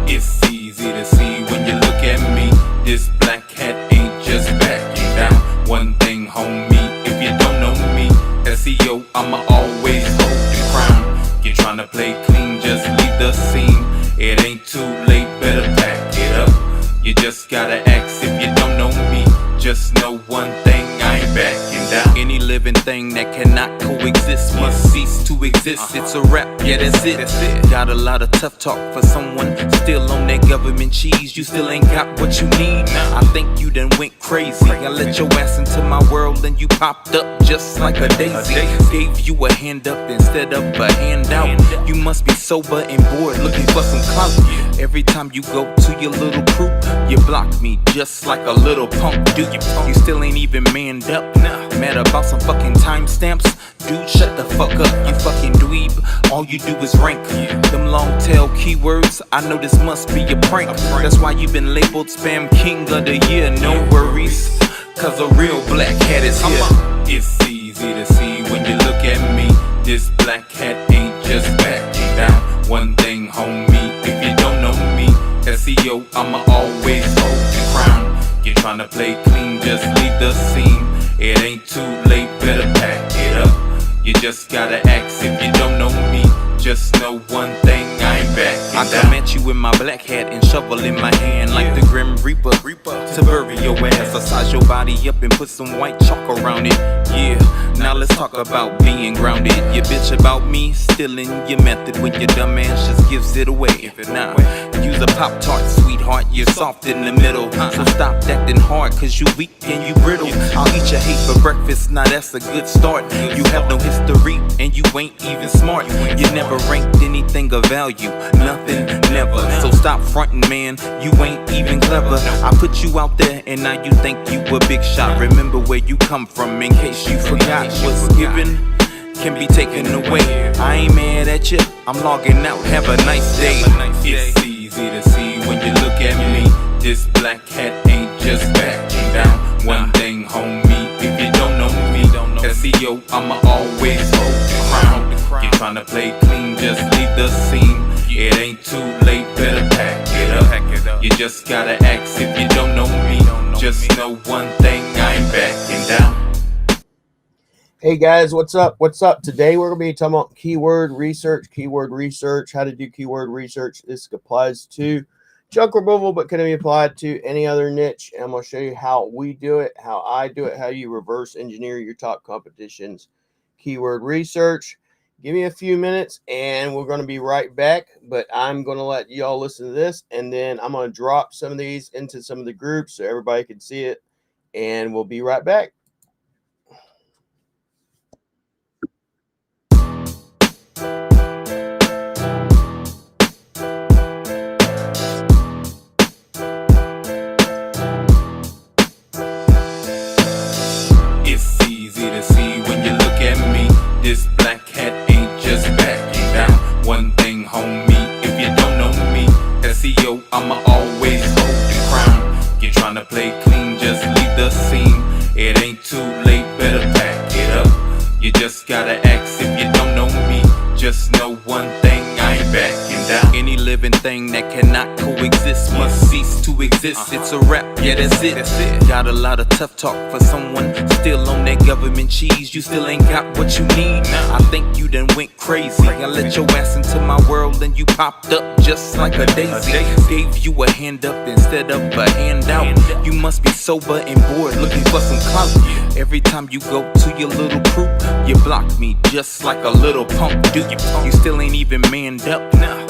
It's easy to see when you look at me. This black hat ain't just backing down. One thing, homie, if you don't know me, SEO, I'ma always hold the crown. You're trying to play clean, just leave the scene. It ain't too late, better pack it up. You just gotta ask if you don't know me. Just know one thing, I ain't backing down. Any living thing that cannot coexist must cease to exist. It's a rap, yeah, that's it. Got a lot of tough talk for someone still on that government cheese. You still ain't got what you need. I think you done went crazy. I let your ass into my world and you popped up just like a daisy. Gave you a hand up instead of a handout. You must be sober and bored looking for some clout. Every time you go to your little crew, you block me just like a little punk. Dude, you still ain't even manned up. Mad about some fucking timestamps. Dude, shut the fuck up, you fucking dweeb. All you do is rank them long tail keywords. I know this must be a prank. That's why you been labeled Spam King of the Year. No worries, cause a real black hat is here. It's easy to see when you look at me. This black hat ain't just backing down. One thing, homie, if you don't know me, SEO, I'ma always hold the crown. You're trying to play clean, just leave the scene. It ain't too late, better pack it up. You just gotta ask if you don't know me. Just know one thing, I ain't backing down. I come at you with my black hat and shovel in my hand like the Grim Reaper to bury your ass. I size your body up and put some white chalk around it. Yeah, now let's talk about being grounded. You bitch about me, stealing your method when your dumb ass just gives it away. If it now, use a Pop-Tart, sweetheart, you're soft in the middle. So stop acting hard, cause you weak and you brittle. I'll eat your hate for breakfast, now that's a good start. You have no history and you ain't even smart. You never ranked anything of value, nothing, never. So stop fronting, man, you ain't even clever. I put you out there and now you think you a big shot. Remember where you come from in case you forgot. What's given can be taken away. I ain't mad at you, I'm logging out, have a nice day. It's easy to see when you look at me. This black hat ain't just backing down. One thing, homie, if you don't know me, SEO, I'ma always hold the crown. You're trying to play clean, just leave the scene. It ain't too late, better pack it up. You just gotta ask if you don't know me. Just know one thing, I ain't backing down. Hey guys, what's up? What's up? Today we're going to be talking about keyword research, how to do keyword research. This applies to junk removal, but can be applied to any other niche. And I'm going to show you how we do it, how I do it, how you reverse engineer your top competition's keyword research. Give me a few minutes and we're going to be right back, but I'm going to let y'all listen to this and then I'm going to drop some of these into some of the groups so everybody can see it, and we'll be right back. It's easy to see when you look at me. This black hat ain't just backing down. One thing, homie, if you don't know me, SEO, I'ma always hold the crown. You're trying to play clean, just leave the scene. It ain't too late, better pack it up. You just gotta ask if you don't know me. Just know one thing, I ain't backing down. Any living thing that cannot coexist must cease to exist. It's a rap, yeah, that's it. Got a lot of tough talk for someone still on that government cheese. You still ain't got what you need. I think you done went crazy. I let your ass into my world and you popped up just like a daisy. Gave you a hand up instead of a handout. You must be sober and bored looking for some clout. Every time you go to your little crew, you block me just like a little punk. Dude, you still ain't even manned up.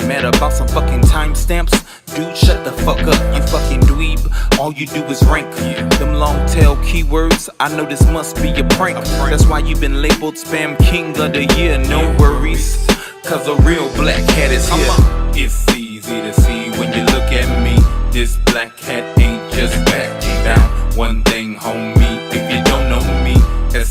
Mad about some fucking timestamps. Dude, shut the fuck up, you fucking dweeb. All you do is rank them long tail keywords. I know this must be a prank. That's why you been labeled Spam King of the Year. No worries, cause a real black hat is here. It's easy to see when you look at me. This black hat ain't just backing down. One thing, homie, if you don't know me,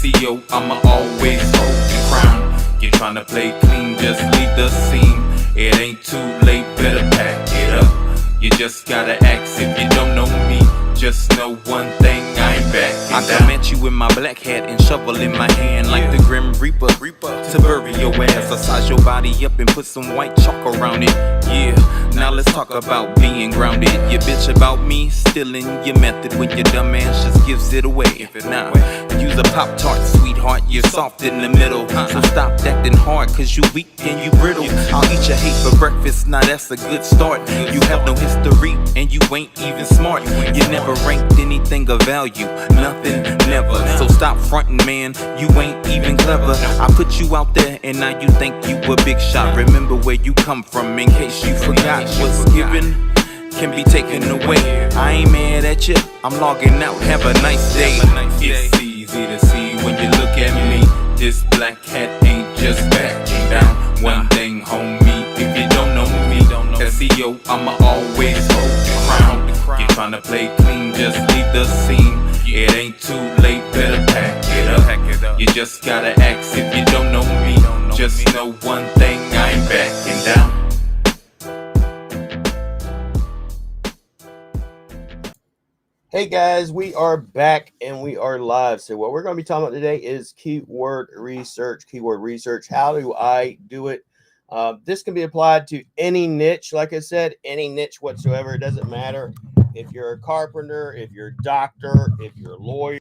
SEO, I'ma always hold the crown. You're trying to play clean, just leave the scene. It ain't too late, better pack it up. You just gotta ask if you don't know me. Just know one thing, I ain't backing down. I come at you with my black hat and shovel in my hand, like the Grim Reaper to bury your ass. I size your body up and put some white chalk around it. Yeah, now let's talk about being grounded. You bitch about me stealing your method when your dumb ass just gives it away. If it not, use a Pop-Tart, sweetheart, you're soft in the middle. So stop acting hard, cause you weak and you brittle. I'll eat your hate for breakfast, now that's a good start. You have no history and you ain't even smart. You never ranked anything of value, nothing, never. So stop fronting, man, you ain't even clever. I put you out there and now you think you a big shot. Remember where you come from in case you forgot. What's given can be taken away. I ain't mad at you, I'm logging out, have a nice day. It's easy to see when you look at me. This black hat ain't just backing down. One thing, homie, if you don't know me, SEO, I'ma always hold the crown. You're trying to play clean, just leave the scene. It ain't too late, better pack it up. You just gotta ask if you don't know me. Just know one thing, I ain't backing down. Hey guys, we are back and we are live. So what we're going to be talking about today is keyword research. How do I do it? This can be applied to any niche. Like I said, any niche whatsoever. It doesn't matter if you're a carpenter, if you're a doctor, if you're a lawyer.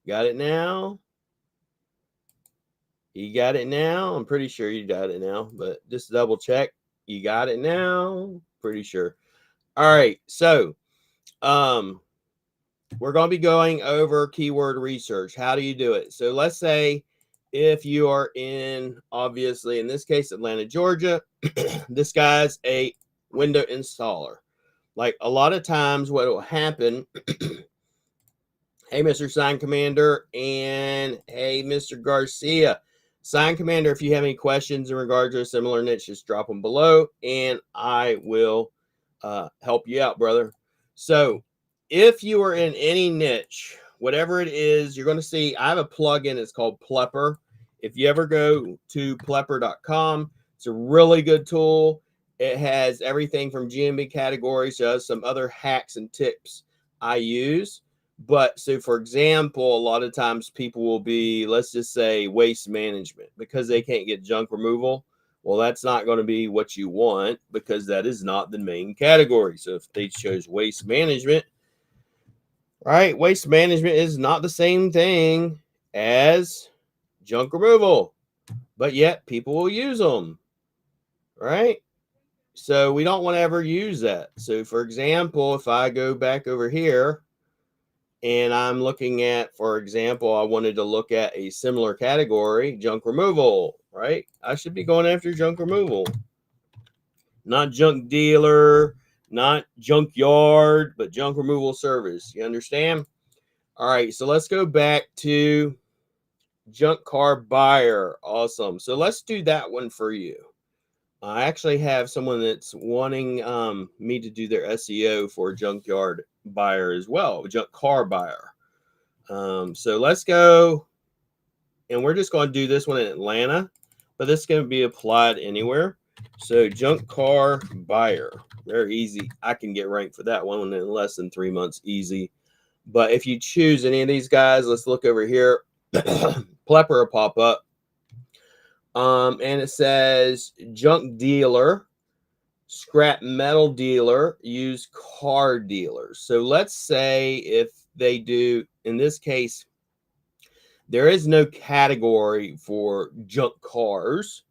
Got it now? You got it now? I'm pretty sure you got it now, but just double check. You got it now? Pretty sure. All right. So, we're going to be going over keyword research. How do you do it? So let's say if you are in, obviously, in this case, Atlanta, Georgia, this guy's a window installer. Like a lot of times what will happen, hey, Mr. Sign Commander, and hey, Mr. Garcia. Sign Commander, if you have any questions in regard to a similar niche, just drop them below, and I will help you out, brother. So if you are in any niche, whatever it is, you're going to see, I have a plugin. It's called Plepper. If you ever go to plepper.com, it's a really good tool. It has everything from GMB categories to some other hacks and tips I use. But so, for example, a lot of times people will be, let's just say, waste management because they can't get junk removal. Well, that's not going to be what you want because that is not the main category. So if they chose waste management, right, waste management is not the same thing as junk removal, but yet people will use them, right? So we don't want to ever use that. So, for example, if I go back over here, and I'm looking at, for example, I wanted to look at a similar category, junk removal, right? I should be going after junk removal, not junk dealer, not junkyard, but junk removal service. You understand? All right, so let's go back to junk car buyer. Awesome. So let's do that one for you. I actually have someone that's wanting me to do their SEO for a junkyard buyer as well, a junk car buyer. So let's go, and we're just going to do this one in Atlanta, but this is going to be applied anywhere. So junk car buyer, very easy. I can get ranked for that one in less than 3 months, easy. But if you choose any of these guys, let's look over here. Plepper will pop up. And it says junk dealer, scrap metal dealer, used car dealers. So let's say if they do, in this case, there is no category for junk cars,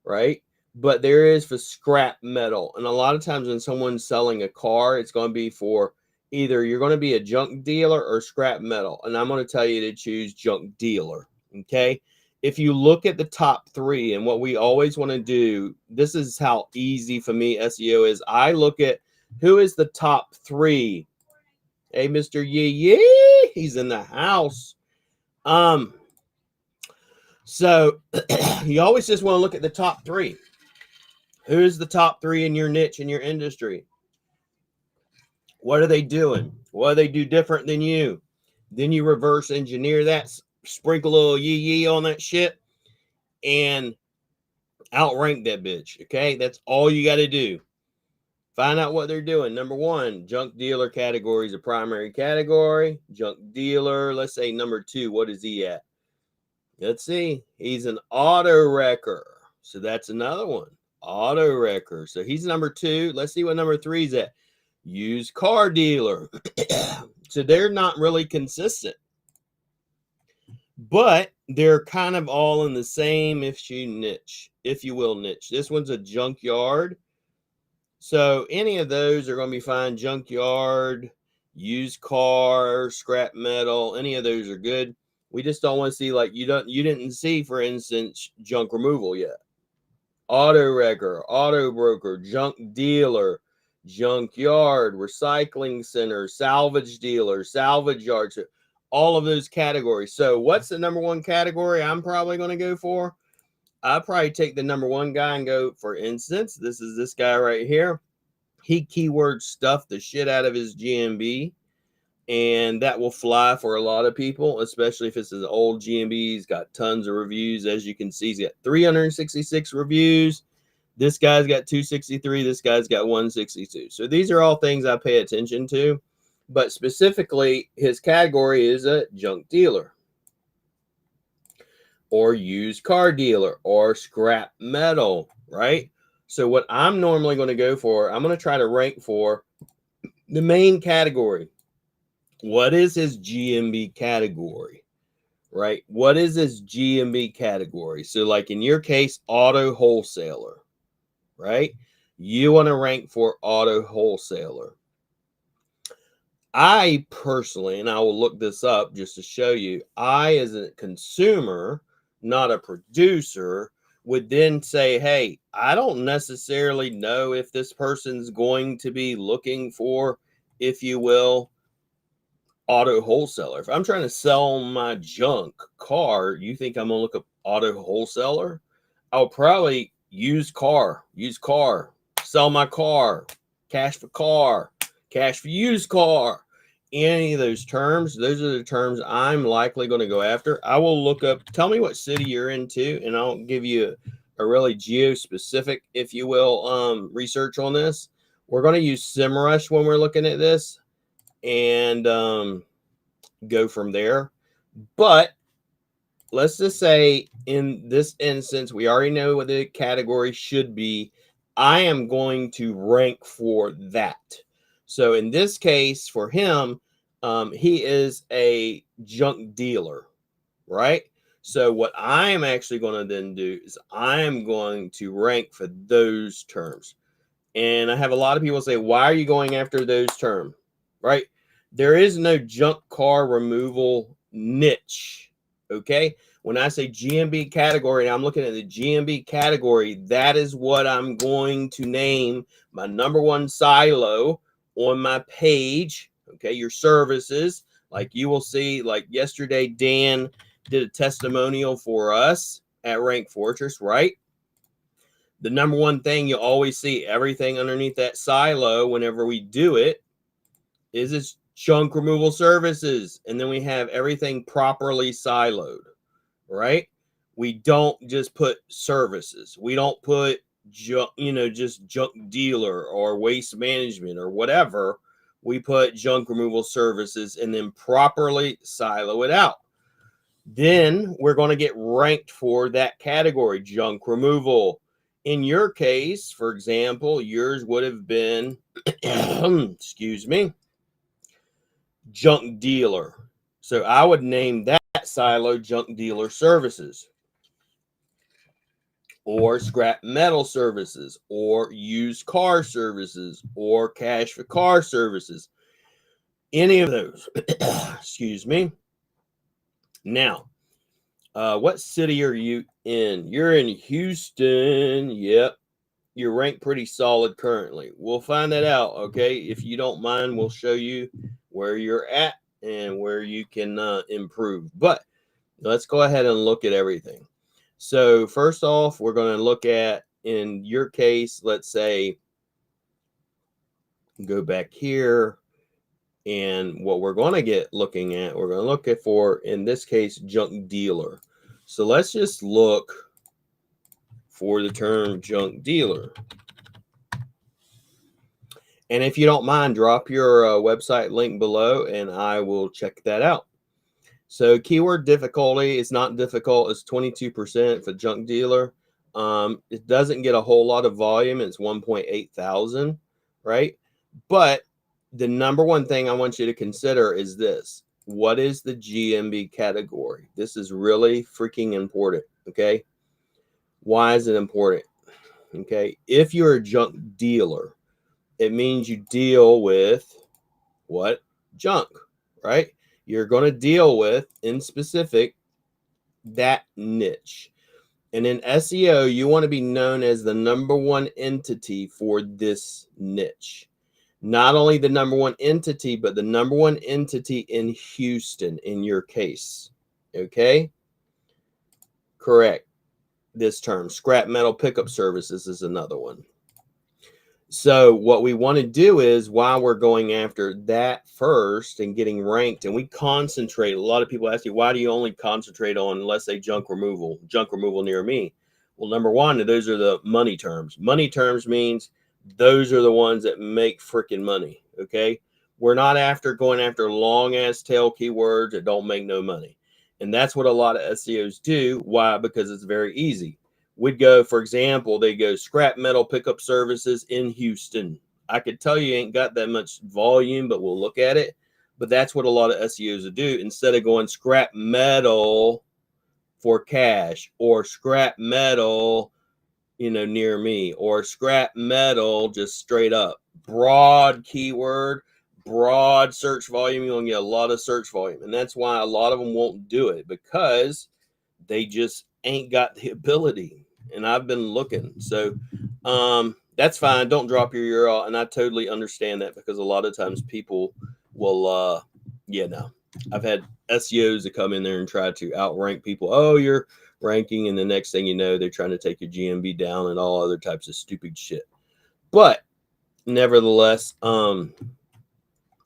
right? But there is for scrap metal. And a lot of times when someone's selling a car, it's going to be for either you're going to be a junk dealer or scrap metal. And I'm going to tell you to choose junk dealer, okay? If you look at the top 3, and what we always want to do, this is how easy for me SEO is. I look at who is the top 3. Hey, Mr. Yee, he's in the house. So you always just want to look at the top 3. Who's the top 3 in your niche, in your industry? What are they doing? What do they do different than you? Then you reverse engineer that, sprinkle a little yee on that shit, and outrank that bitch. Okay, that's all you got to do. Find out what they're doing. Number 1, junk dealer category is a primary category. Junk dealer, let's say number 2, what is he at? Let's see. He's an auto wrecker. So that's another one. Auto wrecker. So he's number 2. Let's see what number 3 is at. Used car dealer. So they're not really consistent, but they're kind of all in the same niche, if you will, niche. This one's a junkyard. So any of those are going to be fine. Junkyard, used car, scrap metal, any of those are good. We just don't want to see, like, you didn't see, for instance, junk removal yet. Auto wrecker, auto broker, junk dealer, junkyard, recycling center, salvage dealer, salvage yard, all of those categories. So what's the number 1 category I'm probably going to go for? I'll probably take the number 1 guy and go, for instance, this is this guy right here. He keyword stuffed the shit out of his GMB, and that will fly for a lot of people, especially if it's an old GMB. He's got tons of reviews. As you can see, he's got 366 reviews. This guy's got 263. This guy's got 162. So these are all things I pay attention to. But specifically, his category is a junk dealer, or used car dealer, or scrap metal, right? So what I'm normally going to go for, I'm going to try to rank for the main category. What is his GMB category, right? What is his GMB category? So like in your case, auto wholesaler, right? You want to rank for auto wholesaler. I personally, and I will look this up just to show you, I as a consumer, not a producer, would then say, hey, I don't necessarily know if this person's going to be looking for, if you will, auto wholesaler. If I'm trying to sell my junk car, you think I'm going to look up auto wholesaler? I'll probably use car, sell my car, cash for used car. Any of those terms, those are the terms I'm likely going to go after. I will look up, tell me what city you're into, and I'll give you a really geo-specific, if you will, research on this. We're going to use SEMrush when we're looking at this. And go from there. But let's just say in this instance, we already know what the category should be. I am going to rank for that. So in this case, for him, he is a junk dealer, right? So what I am actually going to then do is I am going to rank for those terms. And I have a lot of people say, why are you going after those terms, right? There is no junk car removal niche, okay? When I say GMB category, and I'm looking at the GMB category, that is what I'm going to name my number one silo on my page, okay? Your services, like you will see, like yesterday, Dan did a testimonial for us at Rank Fortress, right? The number one thing you always see everything underneath that silo whenever we do it is its junk removal services. And then we have everything properly siloed, right? We don't just put services. We don't put junk, just junk dealer or waste management or whatever. We put junk removal services and then properly silo it out. Then we're going to get ranked for that category, junk removal. In your case, for example, yours would have been, excuse me, junk dealer. So I would name that silo junk dealer services, or scrap metal services, or used car services, or cash for car services. Any of those, excuse me. Now, what city are you in? You're in Houston. Yep. You're ranked pretty solid currently. We'll find that out, okay? If you don't mind, we'll show you where you're at and where you can improve. But let's go ahead and look at everything. So first off, we're going to look at, in your case, let's say, go back here. And what we're going to get looking at, we're going to look at for, in this case, junk dealer. So let's just look for the term junk dealer. And if you don't mind, drop your website link below and I will check that out. So keyword difficulty is not difficult. It's 22% for junk dealer. It doesn't get a whole lot of volume. It's 1.8 thousand, right? But the number one thing I want you to consider is this. What is the GMB category? This is really freaking important, okay? Why is it important? Okay, if you're a junk dealer, it means you deal with what? Junk, right? You're going to deal with, in specific, that niche. And in SEO, you want to be known as the number one entity for this niche. Not only the number one entity, but the number one entity in Houston, in your case. Okay? Correct. This term, scrap metal pickup services, is another one. So what we want to do is, while we're going after that first and getting ranked, and we concentrate, a lot of people ask you, why do you only concentrate on, let's say, junk removal near me? Well, number one, those are the money terms. Money terms means those are the ones that make freaking money, okay? We're not going after long-ass tail keywords that don't make no money. And that's what a lot of SEOs do. Why? Because it's very easy. We'd go, for example, they go scrap metal pickup services in Houston. I could tell you ain't got that much volume, but we'll look at it. But that's what a lot of SEOs will do. Instead of going scrap metal for cash, or scrap metal, near me, or scrap metal just straight up. Broad keyword, broad search volume. You're going to get a lot of search volume. And that's why a lot of them won't do it, because they just ain't got the ability. And I've been looking. So that's fine. Don't drop your URL. And I totally understand that, because a lot of times people will, I've had SEOs that come in there and try to outrank people. Oh, you're ranking. And the next thing you know, they're trying to take your GMB down and all other types of stupid shit. But nevertheless,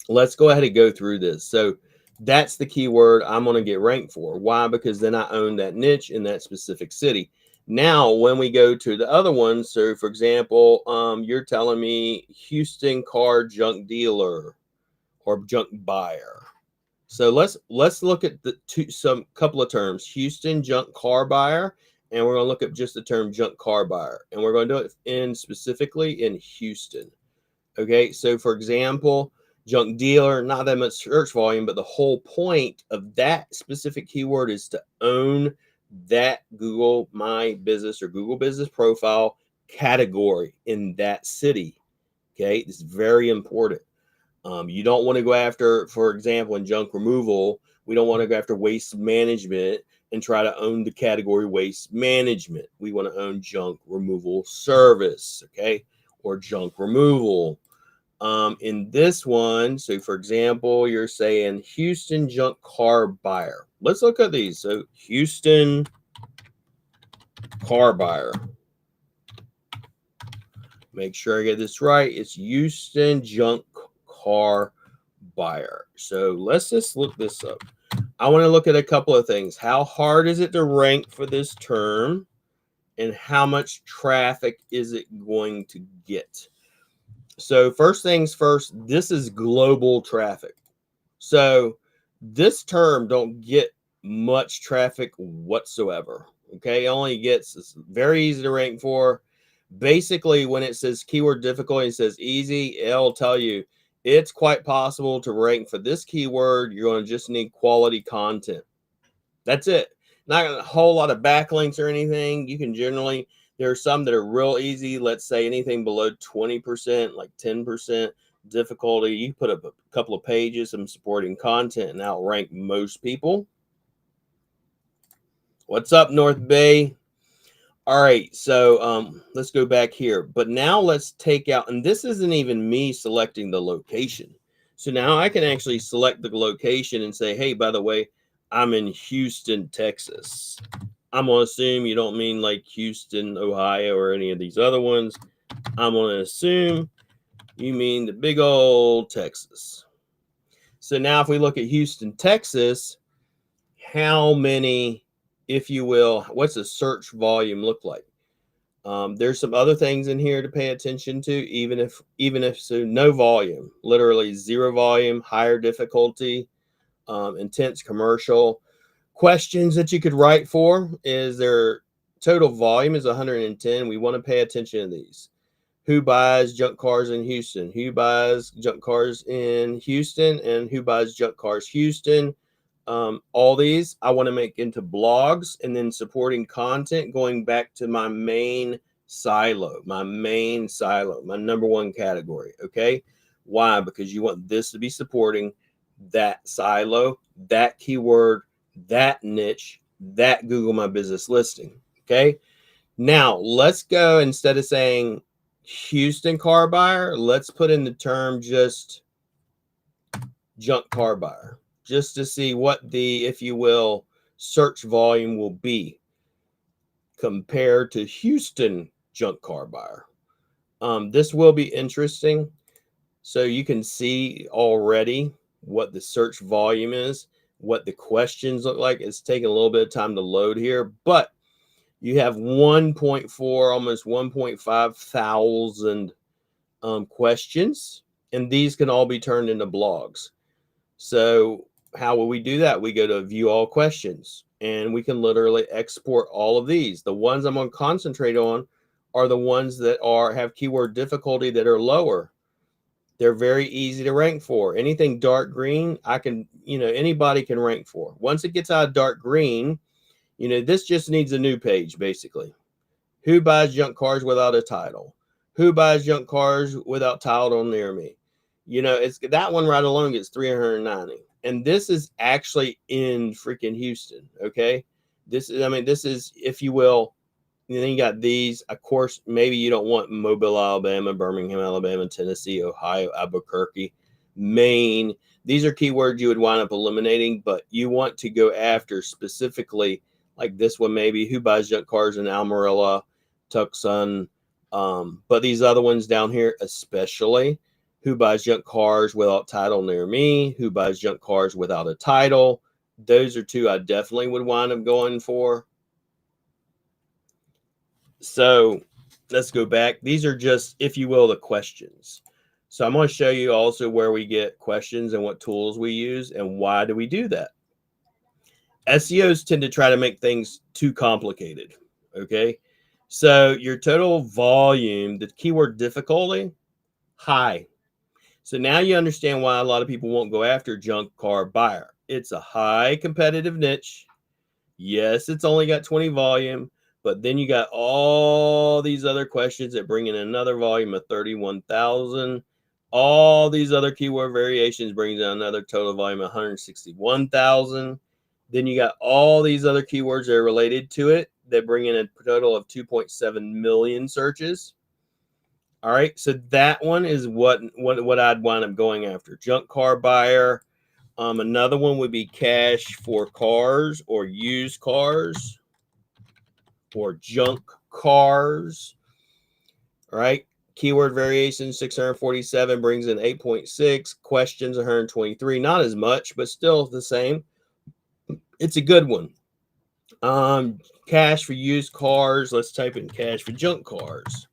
let's go ahead and go through this. So that's the keyword I'm going to get ranked for. Why? Because then I own that niche in that specific city. Now, when we go to the other ones, so for example, you're telling me Houston car junk dealer or junk buyer. So let's look at the some couple of terms: Houston junk car buyer, and we're going to look at just the term junk car buyer, and we're going to do it in specifically in Houston. Okay, so for example, junk dealer, not that much search volume, but the whole point of that specific keyword is to own that Google My Business or Google Business Profile category in that city. Okay, it's very important. You don't want to go after, for example, in junk removal, we don't want to go after waste management and try to own the category waste management. We want to own junk removal service, okay, or junk removal. In this one, so for example, you're saying Houston junk car buyer. Let's look at these. So Houston car buyer. Make sure I get this right. It's Houston junk car buyer. So let's just look this up. I want to look at a couple of things. How hard is it to rank for this term? And how much traffic is it going to get? So first things first, this is global traffic. So this term don't get much traffic whatsoever. Okay, it only gets, it's very easy to rank for. Basically, when it says keyword difficulty, it says easy, it'll tell you it's quite possible to rank for this keyword. You're going to just need quality content. That's it. Not a whole lot of backlinks or anything. You can generally, there are some that are real easy. Let's say anything below 20%, like 10% difficulty. You put up a couple of pages, some supporting content, and that'll rank most people. What's up, North Bay? All right, so let's go back here. But now let's take out, and this isn't even me selecting the location. So now I can actually select the location and say, hey, by the way, I'm in Houston, Texas. I'm going to assume you don't mean like Houston, Ohio, or any of these other ones. I'm going to assume you mean the big old Texas. So now if we look at Houston, Texas, how many, if you will, what's the search volume look like? There's some other things in here to pay attention to, even if so, no volume, literally zero volume, higher difficulty, intense commercial. Questions that you could write for is their total volume is 110. We want to pay attention to these. Who buys junk cars in Houston? Who buys junk cars in Houston? And who buys junk cars Houston? All these I want to make into blogs and then supporting content going back to my main silo, my number one category. Okay. Why? Because you want this to be supporting that silo, that keyword, that niche, that Google My Business listing. Okay. Now let's go, instead of saying Houston car buyer, let's put in the term just junk car buyer, just to see what the, if you will, search volume will be compared to Houston junk car buyer. This will be interesting. So you can see already what the search volume is, what the questions look like. It's taking a little bit of time to load here, but you have 1.4, almost 1.5 thousand questions, and these can all be turned into blogs. So how will we do that? We go to view all questions, and we can literally export all of these. The ones I'm going to concentrate on are the ones that have keyword difficulty that are lower. They're very easy to rank for. Anything dark green, I can, anybody can rank for. Once it gets out of dark green, this just needs a new page, basically. Who buys junk cars without a title? Who buys junk cars without title near me? It's that one right alone gets 390. And this is actually in freaking Houston. Okay. This is, if you will, and then you got these, of course, maybe you don't want Mobile, Alabama, Birmingham, Alabama, Tennessee, Ohio, Albuquerque, Maine. These are keywords you would wind up eliminating, but you want to go after specifically like this one, maybe who buys junk cars in Amarillo, Tucson. But these other ones down here, especially who buys junk cars without title near me, who buys junk cars without a title. Those are two I definitely would wind up going for. So let's go back. These are just, if you will, the questions. So I'm going to show you also where we get questions and what tools we use and why do we do that. SEOs tend to try to make things too complicated. Okay. So your total volume, the keyword difficulty, high. So now you understand why a lot of people won't go after junk car buyer. It's a high competitive niche. Yes, it's only got 20 volume, but then you got all these other questions that bring in another volume of 31,000. All these other keyword variations brings in another total volume of 161,000. Then you got all these other keywords that are related to it that bring in a total of 2.7 million searches. All right, so that one is what I'd wind up going after. Junk car buyer. Another one would be cash for cars or used cars or junk cars. All right, keyword variation 647 brings in 8.6. Questions 123. Not as much, but still the same. It's a good one. Cash for used cars. Let's type in cash for junk cars.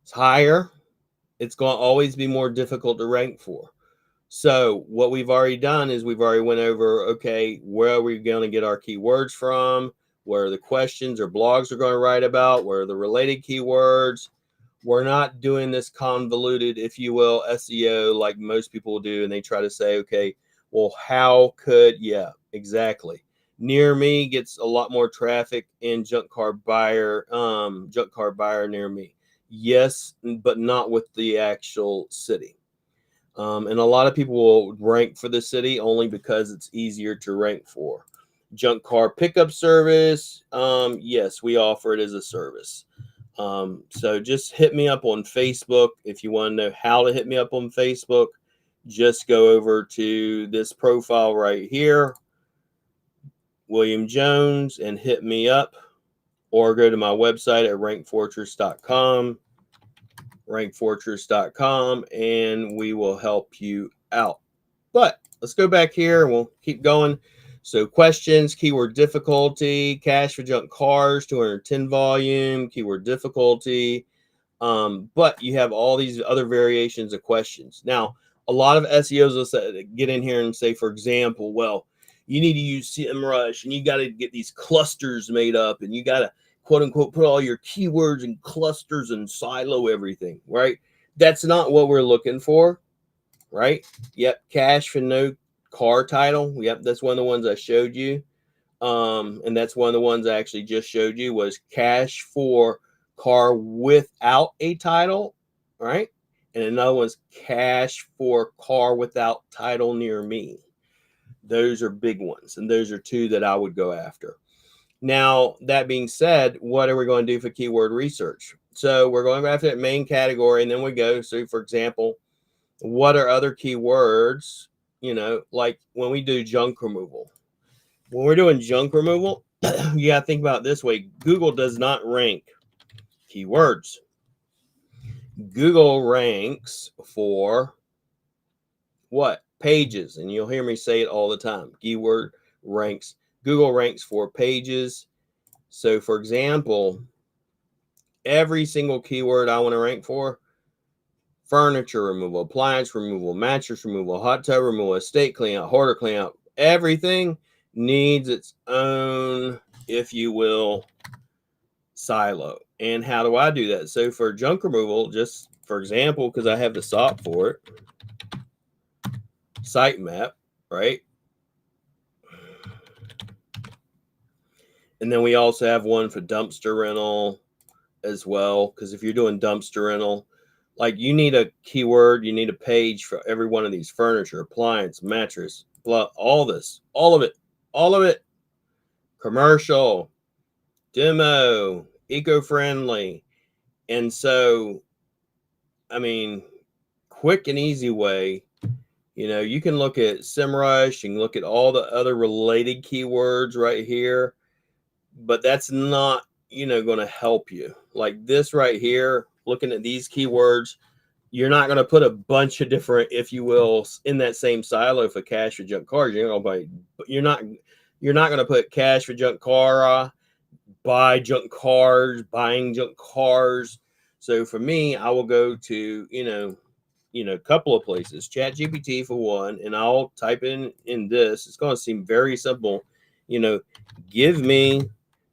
It's higher. It's going to always be more difficult to rank for. So what we've already done is we've already went over, okay, where are we going to get our keywords from? Where are the questions or blogs are going to write about? Where are the related keywords? We're not doing this convoluted, if you will, SEO like most people do. And they try to say, okay, well, how could, yeah, exactly. Near me gets a lot more traffic in junk car buyer near me. Yes, but not with the actual city. And a lot of people will rank for the city only because it's easier to rank for. Junk car pickup service. Yes, we offer it as a service. So just hit me up on Facebook. If you want to know how to hit me up on Facebook, just go over to this profile right here, William Jones, and hit me up, or go to my website at rankfortress.com. rankfortress.com, and we will help you out. But let's go back here and we'll keep going. So questions, keyword difficulty, cash for junk cars, 210 volume, keyword difficulty. But you have all these other variations of questions. Now, a lot of SEOs will say, get in here and say, for example, well, you need to use SEMrush and you got to get these clusters made up and you got to quote unquote put all your keywords in clusters and silo everything, right? That's not what we're looking for, right? Yep, cash for no car title. Yep, that's one of the ones I showed you. And that's one of the ones I actually just showed you was cash for car without a title, right? And another one's cash for car without title near me. Those are big ones, and those are two that I would go after. Now, that being said, what are we going to do for keyword research? So we're going after that main category, and then we go, so for example, what are other keywords, you know, like when we do junk removal. When we're doing junk removal, you got to think about it this way. Google does not rank keywords. Google ranks for what? Pages. And you'll hear me say it all the time. Keyword ranks. Google ranks for pages. So, for example, every single keyword I want to rank for, furniture removal, appliance removal, mattress removal, hot tub removal, estate cleanout, hoarder cleanout, everything needs its own, if you will, silo. And how do I do that? So for junk removal, just for example, because I have the SOP for it, sitemap, right? And then we also have one for dumpster rental as well, because if you're doing dumpster rental, like you need a keyword, you need a page for every one of these: furniture, appliance, mattress, blah, all this, all of it, commercial, demo, eco-friendly. And so, I mean, quick and easy way, you know, you can look at SEMrush, you can look at all the other related keywords right here, but that's not, you know, going to help you. Like this right here, looking at these keywords, you're not going to put a bunch of different, if you will, in that same silo for cash for junk cars. You're not going to put cash for junk car, buy junk cars, buying junk cars. So for me, I will go to, a couple of places, Chat GPT for one, and I'll type in this. It's going to seem very simple. Give me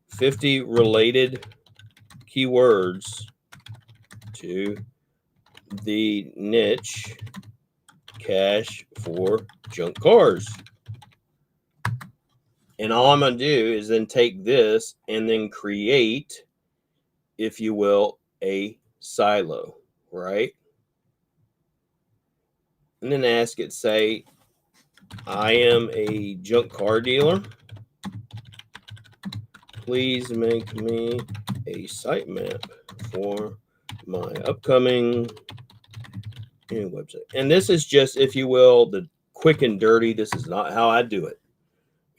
50 related keywords to the niche cash for junk cars. And all I'm going to do is then take this and then create, if you will, a silo, right? And then ask it, say, I am a junk car dealer. Please make me a sitemap for my upcoming website. And this is just, if you will, the quick and dirty. This is not how I do it.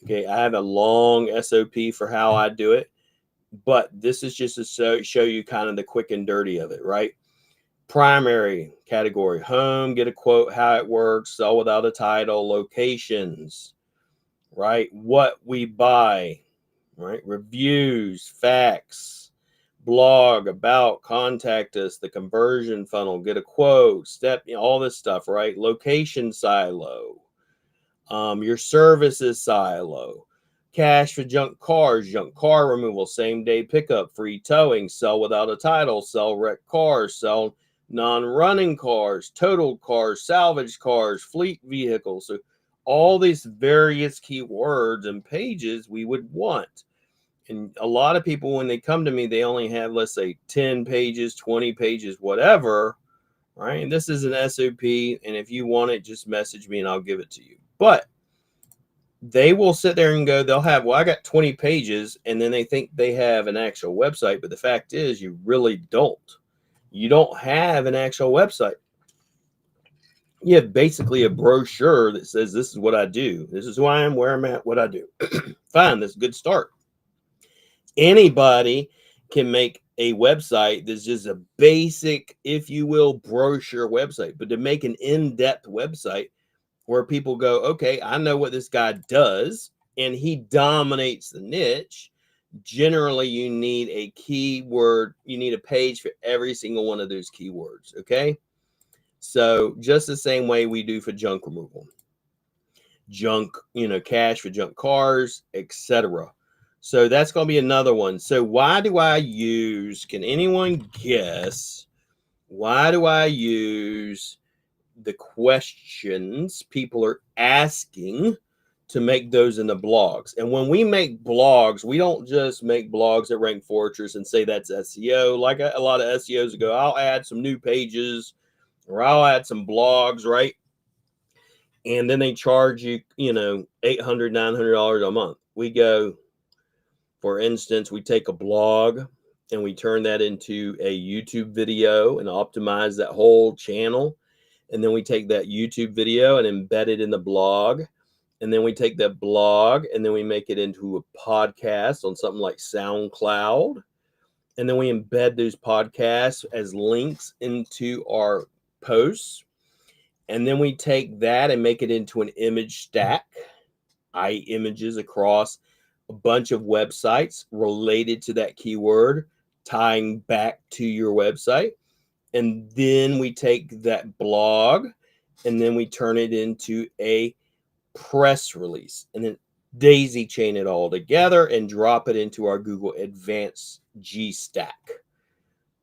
Okay, I have a long SOP for how I do it, but this is just to show you kind of the quick and dirty of it, right? Primary category, home, get a quote, how it works, sell without a title, locations, right? What we buy, right? Reviews, facts, blog, about, contact us, the conversion funnel, get a quote, step, all this stuff, right? Location silo, your services silo, cash for junk cars, junk car removal, same day pickup, free towing, sell without a title, sell wrecked cars, sell non-running cars, totaled cars, salvaged cars, fleet vehicles. So all these various keywords and pages we would want. And a lot of people, when they come to me, they only have, let's say, 10 pages, 20 pages, whatever, right? And this is an SOP. And if you want it, just message me and I'll give it to you. But they will sit there and go, they'll have, well, I got 20 pages, and then they think they have an actual website. But the fact is, you really don't. You don't have an actual website. You have basically a brochure that says, this is what I do. This is who I am, where I'm at, what I do. Fine, that's a good start. Anybody can make a website that's just a basic, if you will, brochure website. But to make an in-depth website where people go, okay, I know what this guy does, and he dominates the niche, generally you need a keyword, you need a page for every single one of those keywords, okay? So just the same way we do for junk removal. Junk, cash for junk cars, etc. So that's going to be another one. So why do I use, can anyone guess, why do I use the questions people are asking to make those in the blogs? And when we make blogs, we don't just make blogs at Rank Fortress and say that's SEO. Like a lot of SEOs go, I'll add some new pages or I'll add some blogs, right? And then they charge you, $800, $900 a month. We go, for instance, we take a blog and we turn that into a YouTube video and optimize that whole channel. And then we take that YouTube video and embed it in the blog. And then we take that blog and then we make it into a podcast on something like SoundCloud. And then we embed those podcasts as links into our posts. And then we take that and make it into an image stack, i.e. images across a bunch of websites related to that keyword, tying back to your website. And then we take that blog and then we turn it into a press release and then daisy chain it all together and drop it into our Google Advanced G Stack.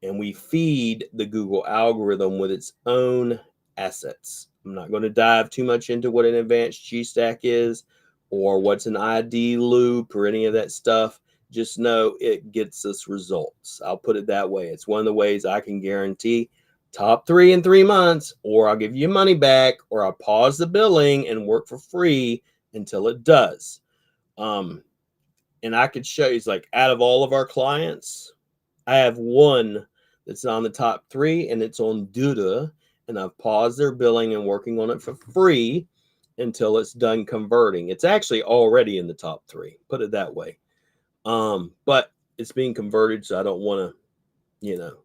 And we feed the Google algorithm with its own assets. I'm not going to dive too much into what an advanced G Stack is or what's an ID loop or any of that stuff. Just know it gets us results. I'll put it that way. It's one of the ways I can guarantee top 3 in 3 months, or I'll give you money back, or I'll pause the billing and work for free until it does. And I could show you, it's like out of all of our clients, I have one that's on the top 3 and it's on Duda, and I've paused their billing and working on it for free until it's done converting. It's actually already in the top 3, put it that way. But it's being converted, so I don't want to,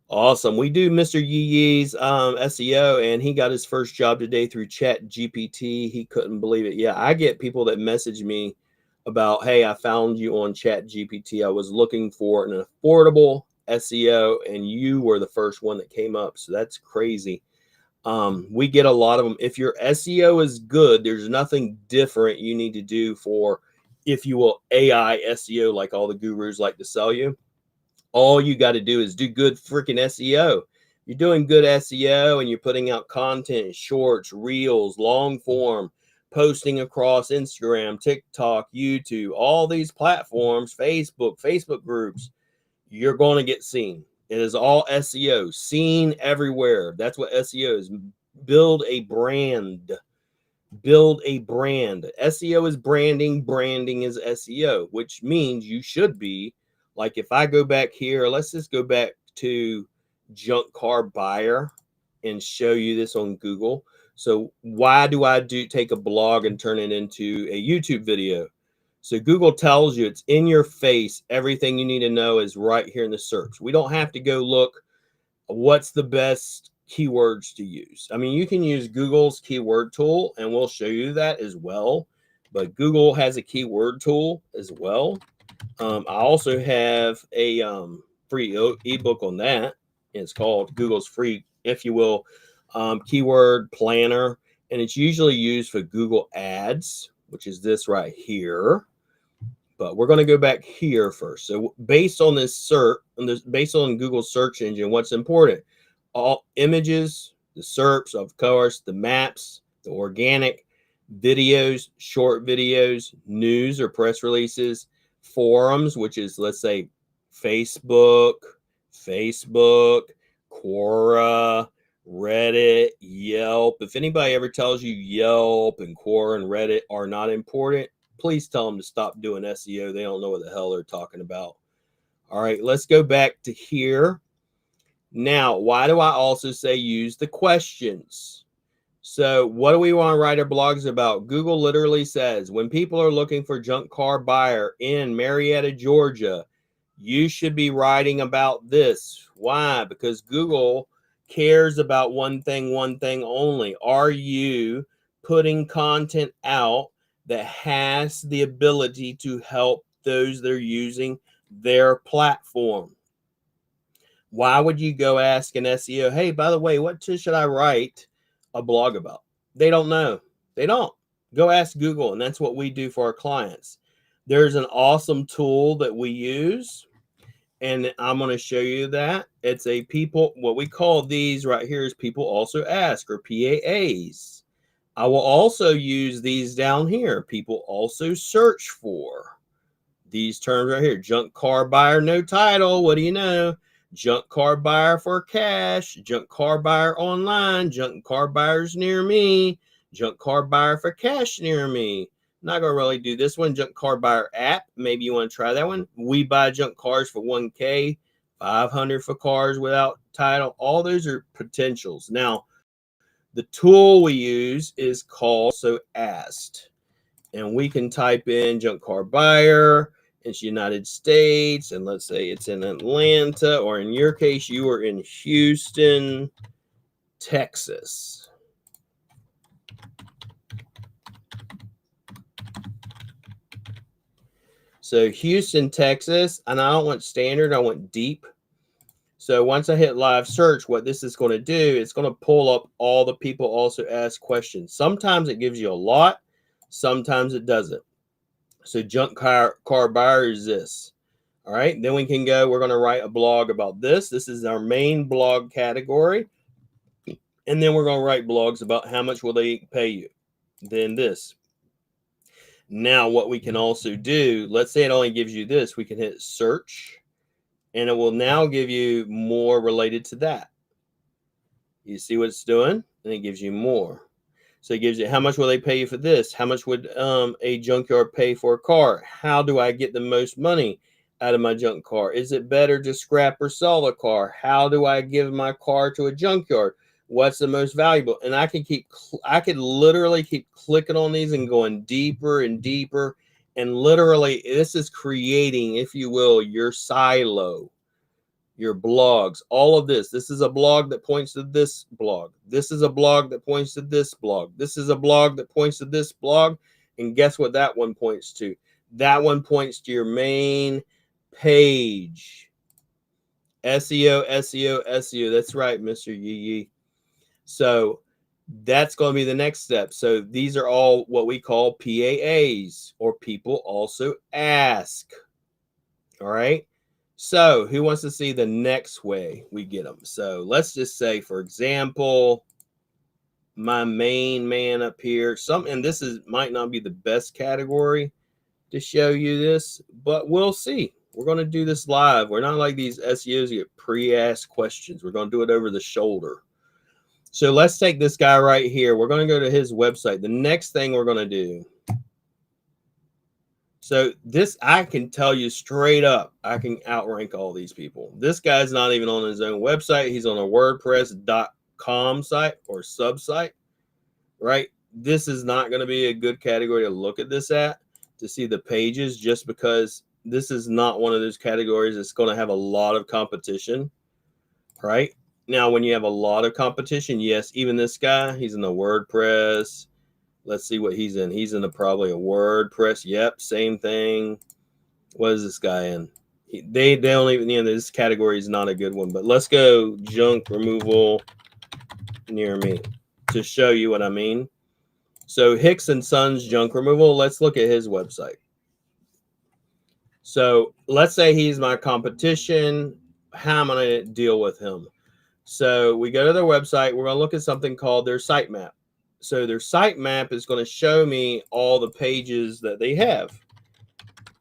Awesome. We do Mr. Yee Yee's SEO, and he got his first job today through Chat GPT. He couldn't believe it. Yeah, I get people that message me about, hey, I found you on Chat GPT. I was looking for an affordable SEO, and you were the first one that came up. So that's crazy. We get a lot of them. If your SEO is good, there's nothing different you need to do for, if you will, AI SEO, like all the gurus like to sell you. All you got to do is do good freaking SEO. You're doing good SEO and you're putting out content, shorts, reels, long form, posting across Instagram, TikTok, YouTube, all these platforms, Facebook groups, you're going to get seen. It is all SEO, seen everywhere. That's what SEO is. Build a brand. Build a brand. SEO is branding. Branding is SEO, which means you should be, like, if I go back here, let's just go back to junk car buyer and show you this on Google. So why do I take a blog and turn it into a YouTube video? So Google tells you it's in your face. Everything you need to know is right here in the search. We don't have to go look what's the best keywords to use. I mean, you can use Google's keyword tool and we'll show you that as well. But Google has a keyword tool as well. I also have a free ebook on that. It's called Google's free, if you will, keyword planner. And it's usually used for Google ads, which is this right here. But we're going to go back here first. So based on this search, based on Google search engine, what's important? All images, the SERPs, of course, the maps, the organic, videos, short videos, news or press releases, forums, which is, let's say, Facebook, Quora, Reddit, Yelp. If anybody ever tells you Yelp and Quora and Reddit are not important, please tell them to stop doing SEO. They don't know what the hell they're talking about. All right, let's go back to here. Now, why do I also say use the questions? So what do we want to write our blogs about? Google literally says, when people are looking for junk car buyer in Marietta, Georgia, you should be writing about this. Why? Because Google cares about one thing only. Are you putting content out that has the ability to help those that are using their platform? Why would you go ask an SEO, hey, by the way, what should I write a blog about? They don't know. They don't. Go ask Google, and that's what we do for our clients. There's an awesome tool that we use, and I'm going to show you that. It's a people, what we call these right here is people also ask, or PAAs. I will also use these down here. People also search for these terms right here. Junk car buyer, no title. What do you know? Junk car buyer for cash. Junk car buyer online. Junk car buyers near me. Junk car buyer for cash near me. Not going to really do this one. Junk car buyer app. Maybe you want to try that one. We buy junk cars for $1K. $500 for cars without title. All those are potentials. Now, the tool we use is called So Asked. And we can type in junk car buyer. It's United States. And let's say it's in Atlanta, or in your case, you are in Houston, Texas. So Houston, Texas, and I don't want standard, I want deep. So once I hit live search, what this is going to do, it's going to pull up all the people also ask questions. Sometimes it gives you a lot, sometimes it doesn't. So junk car buyer is this. All right, then we can go, we're going to write a blog about this. This is our main blog category. And then we're going to write blogs about how much will they pay you. Then this. Now what we can also do, let's say it only gives you this, we can hit search. And it will now give you more related to that. You see what it's doing? And it gives you more. So it gives you, how much will they pay you for this? How much would a junkyard pay for a car? How do I get the most money out of my junk car? Is it better to scrap or sell the car? How do I give my car to a junkyard? What's the most valuable? And I could literally keep clicking on these and going deeper and deeper. And literally, this is creating, if you will, your silo, your blogs, all of this. This is a blog that points to this blog. This is a blog that points to this blog. This is a blog that points to this blog. And guess what that one points to? That one points to your main page. SEO, SEO, SEO. That's right, Mr. Yee. So that's going to be the next step. So these are all what we call PAAs, or people also ask. All right. So who wants to see the next way we get them? So let's just say, for example, my main man up here, and this might not be the best category to show you this, but we'll see. We're going to do this live. We're not like these SEOs who get pre-asked questions. We're going to do it over the shoulder. So let's take this guy right here. We're going to go to his website. The next thing we're going to do. So this, I can tell you straight up, I can outrank all these people. This guy's not even on his own website. He's on a WordPress.com site or sub-site, right? This is not going to be a good category to look at this at, to see the pages, just because this is not one of those categories that's going to have a lot of competition, right? Now, when you have a lot of competition, yes, even this guy, he's in the WordPress. Let's see what he's in. He's in probably a WordPress. Yep, same thing. What is this guy in? They don't even, this category is not a good one. But let's go junk removal near me to show you what I mean. So Hicks and Sons junk removal. Let's look at his website. So let's say he's my competition. How am I going to deal with him? So we go to their website. We're going to look at something called their sitemap. So their sitemap is going to show me all the pages that they have.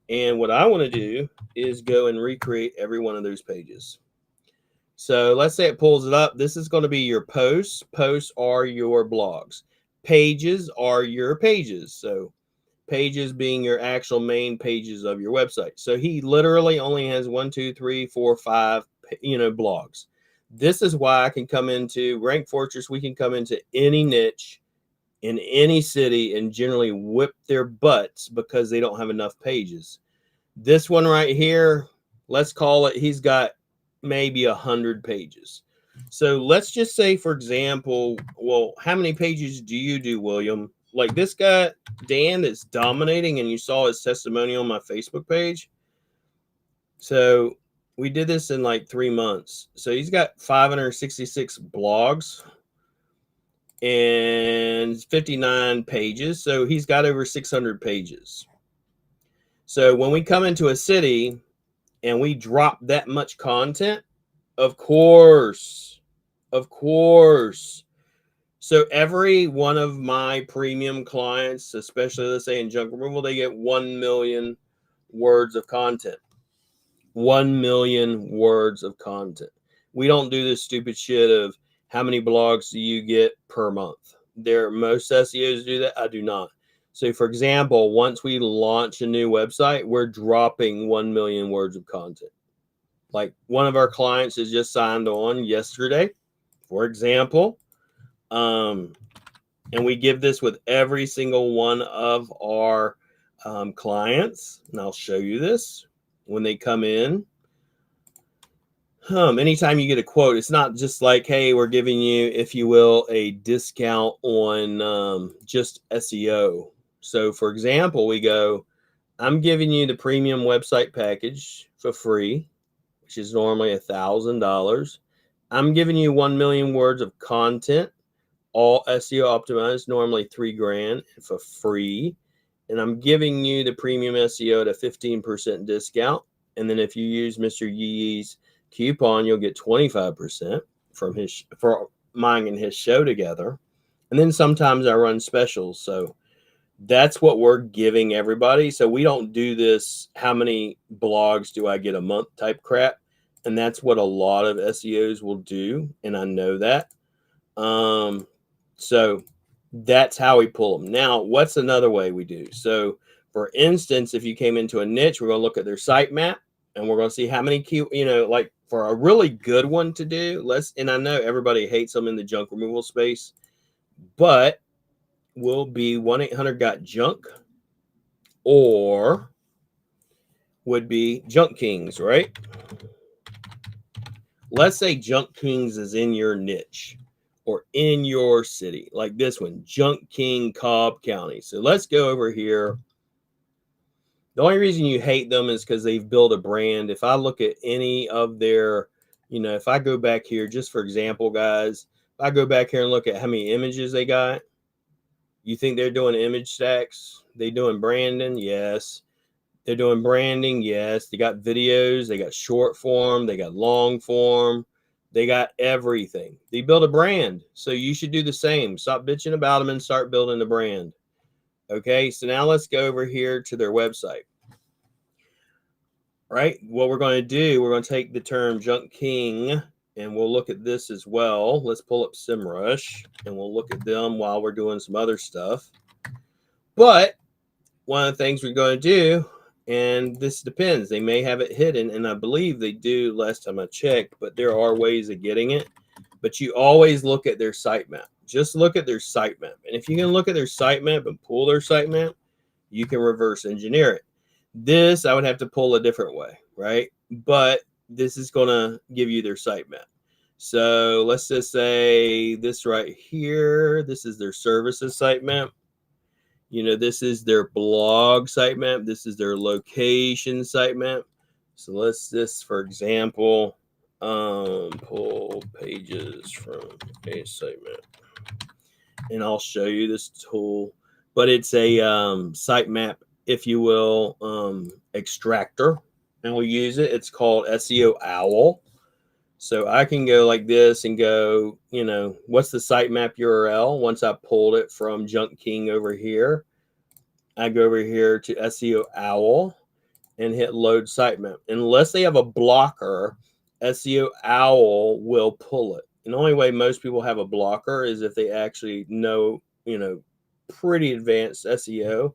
And what I want to do is go and recreate every one of those pages. So let's say it pulls it up. This is going to be your posts. Posts are your blogs. Pages are your pages. So pages being your actual main pages of your website. So he literally only has 1, 2, 3, 4, 5, blogs. This is why I can come into Rank Fortress. We can come into any niche in any city and generally whip their butts because they don't have enough pages. This one right here, let's call it, he's got maybe 100 pages. So let's just say, for example, well, how many pages do you do, William? Like this guy, Dan, that's dominating, and you saw his testimonial on my Facebook page. So we did this in like 3 months. So he's got 566 blogs and 59 pages. So he's got over 600 pages. So when we come into a city and we drop that much content, of course. So every one of my premium clients, especially let's say in junk removal, they get 1 million words of content. 1 million words of content. We don't do this stupid shit of how many blogs do you get per month. Most SEOs do that. I do not. So for example, once we launch a new website, we're dropping 1 million words of content. Like one of our clients has just signed on yesterday, for example. And we give this with every single one of our clients. And I'll show you this when they come in. Anytime you get a quote, it's not just like, hey, we're giving you, if you will, a discount on just SEO. So for example, we go, I'm giving you the premium website package for free, which is normally $1,000. I'm giving you 1 million words of content, all SEO optimized, normally $3,000 for free. And I'm giving you the premium SEO at a 15% discount. And then if you use Mr. Yee's coupon, you'll get 25% for mine and his show together. And then sometimes I run specials. So that's what we're giving everybody. So we don't do this, how many blogs do I get a month type crap. And that's what a lot of SEOs will do. And I know that. So that's how we pull them. Now, what's another way we do? So for instance, if you came into a niche, we're going to look at their sitemap and we're going to see how many like for a really good one to do. And I know everybody hates them in the junk removal space, but will be 1-800-GOT-JUNK or would be Junk Kings, right? Let's say Junk Kings is in your niche or in your city, like this one, Junk King, Cobb County. So let's go over here. The only reason you hate them is because they've built a brand. If I look at any of their You know, if I go back here, just for example, guys, if I go back here and look at how many images they got, you think they're doing image stacks? They doing branding? Yes. They're doing branding? Yes. They got videos. They got short form. They got long form. They got everything. They build a brand. So you should do the same. Stop bitching about them and start building a brand. Okay. So now let's go over here to their website. Right. What we're going to do, we're going to take the term Junk King and we'll look at this as well. Let's pull up SEMrush and we'll look at them while we're doing some other stuff. But one of the things we're going to do, and this depends, they may have it hidden, and I believe they do last time I checked, but there are ways of getting it. But you always look at their sitemap. Just look at their sitemap. And if you can look at their sitemap and pull their sitemap, you can reverse engineer it. This I would have to pull a different way, right? But this is going to give you their sitemap. So let's just say this right here, this is their services sitemap. You know, this is their blog sitemap. This is their location sitemap. So let's just, for example, pull pages from a sitemap. And I'll show you this tool. But it's a sitemap, if you will, extractor. And we'll use it. It's called SEO Owl. So I can go like this and go, you know, what's the sitemap URL? Once I pulled it from Junk King over here, I go over here to SEO Owl and hit load sitemap. Unless they have a blocker, SEO Owl will pull it. And the only way most people have a blocker is if they actually know, you know, pretty advanced SEO.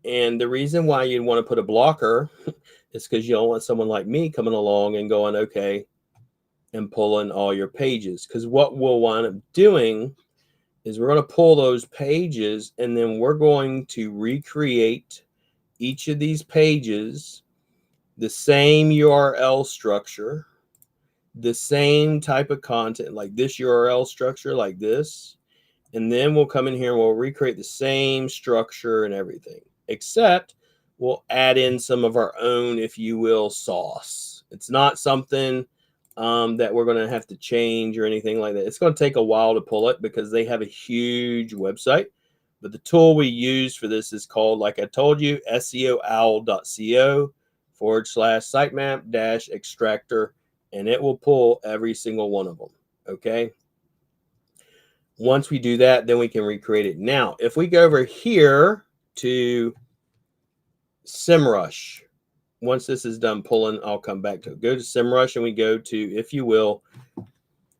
And the reason why you'd want to put a blocker is because you don't want someone like me coming along and going, okay, and pulling all your pages. Because what we'll wind up doing is we're going to pull those pages and then we're going to recreate each of these pages, the same URL structure, the same type of content, like this URL structure, like this. And then we'll come in here and we'll recreate the same structure and everything, except we'll add in some of our own, if you will, sauce. It's not something that we're going to have to change or anything like that. It's going to take a while to pull it because they have a huge website. But the tool we use for this is called, like I told you, seoowl.co/sitemap-extractor, and it will pull every single one of them. Okay. Once we do that, then we can recreate it. Now, if we go over here to SEMrush, once this is done pulling, I'll come back to it. Go to SEMrush and we go to, if you will,